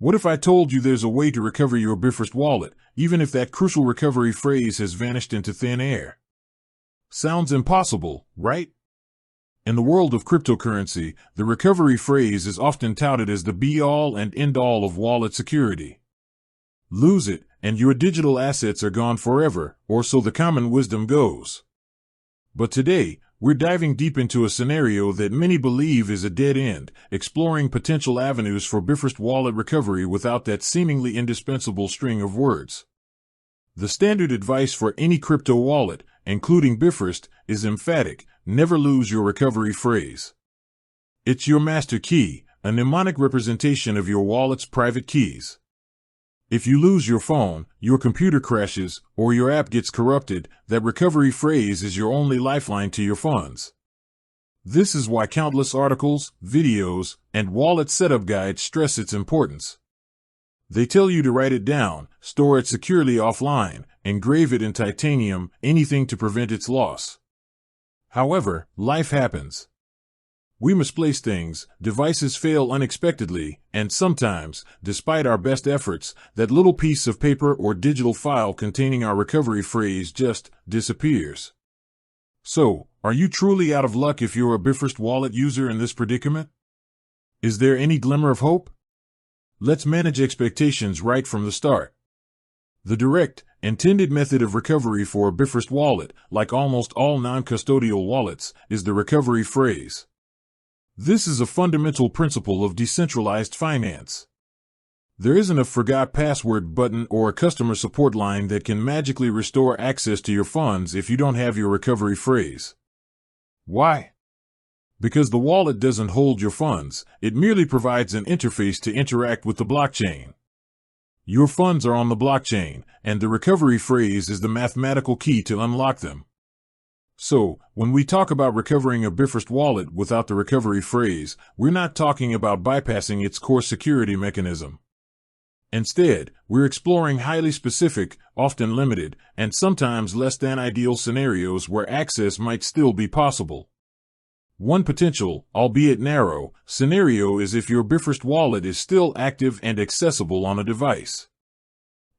What if I told you there's a way to recover your Bifrost wallet, even if that crucial recovery phrase has vanished into thin air? Sounds impossible, right? In the world of cryptocurrency, the recovery phrase is often touted as the be-all and end-all of wallet security. Lose it, and your digital assets are gone forever, or so the common wisdom goes. But today, we're diving deep into a scenario that many believe is a dead end, exploring potential avenues for Bifrost wallet recovery without that seemingly indispensable string of words. The standard advice for any crypto wallet, including Bifrost, is emphatic: never lose your recovery phrase. It's your master key, a mnemonic representation of your wallet's private keys. If you lose your phone, your computer crashes, or your app gets corrupted, that recovery phrase is your only lifeline to your funds. This is why countless articles, videos, and wallet setup guides stress its importance. They tell you to write it down, store it securely offline, engrave it in titanium, anything to prevent its loss. However, life happens. We misplace things, devices fail unexpectedly, and sometimes, despite our best efforts, that little piece of paper or digital file containing our recovery phrase just disappears. So, are you truly out of luck if you're a Bifrost wallet user in this predicament? Is there any glimmer of hope? Let's manage expectations right from the start. The direct, intended method of recovery for a Bifrost wallet, like almost all non-custodial wallets, is the recovery phrase. This is a fundamental principle of decentralized finance. There isn't a forgot password button or a customer support line that can magically restore access to your funds if you don't have your recovery phrase. Why? Because the wallet doesn't hold your funds, it merely provides an interface to interact with the blockchain. Your funds are on the blockchain, and the recovery phrase is the mathematical key to unlock them. So, when we talk about recovering a Bifrost wallet without the recovery phrase, we're not talking about bypassing its core security mechanism. Instead, we're exploring highly specific, often limited, and sometimes less than ideal scenarios where access might still be possible. One potential, albeit narrow, scenario is if your Bifrost wallet is still active and accessible on a device.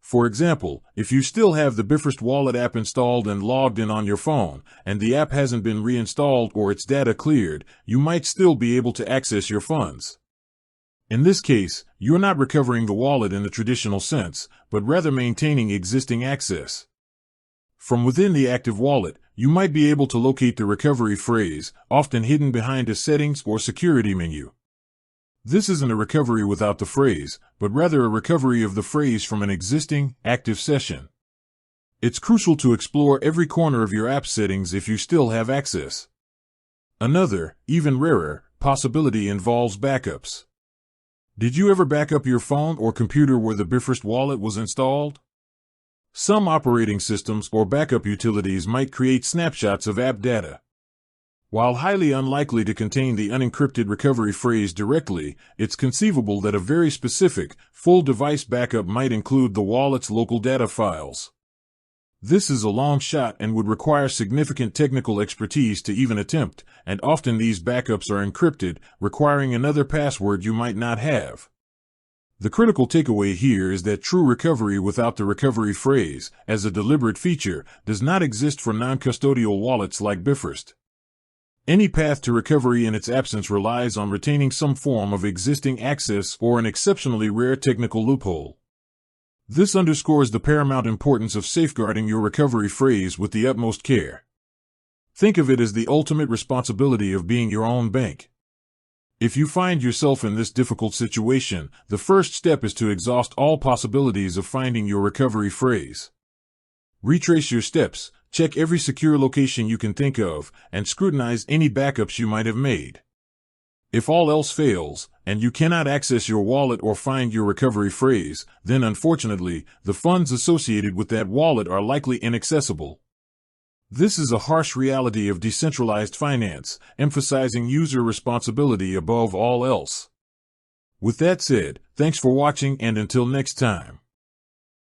For example, if you still have the Bifrost Wallet app installed and logged in on your phone, and the app hasn't been reinstalled or its data cleared, you might still be able to access your funds. In this case, you're not recovering the wallet in the traditional sense, but rather maintaining existing access. From within the active wallet, you might be able to locate the recovery phrase, often hidden behind a settings or security menu. This isn't a recovery without the phrase, but rather a recovery of the phrase from an existing, active session. It's crucial to explore every corner of your app settings if you still have access. Another, even rarer, possibility involves backups. Did you ever back up your phone or computer where the Bifrost wallet was installed? Some operating systems or backup utilities might create snapshots of app data. While highly unlikely to contain the unencrypted recovery phrase directly, it's conceivable that a very specific, full device backup might include the wallet's local data files. This is a long shot and would require significant technical expertise to even attempt, and often these backups are encrypted, requiring another password you might not have. The critical takeaway here is that true recovery without the recovery phrase, as a deliberate feature, does not exist for non-custodial wallets like Bifrost. Any path to recovery in its absence relies on retaining some form of existing access or an exceptionally rare technical loophole. This underscores the paramount importance of safeguarding your recovery phrase with the utmost care. Think of it as the ultimate responsibility of being your own bank. If you find yourself in this difficult situation, the first step is to exhaust all possibilities of finding your recovery phrase. Retrace your steps, check every secure location you can think of, and scrutinize any backups you might have made. If all else fails, and you cannot access your wallet or find your recovery phrase, then unfortunately, the funds associated with that wallet are likely inaccessible. This is a harsh reality of decentralized finance, emphasizing user responsibility above all else. With that said, thanks for watching and until next time.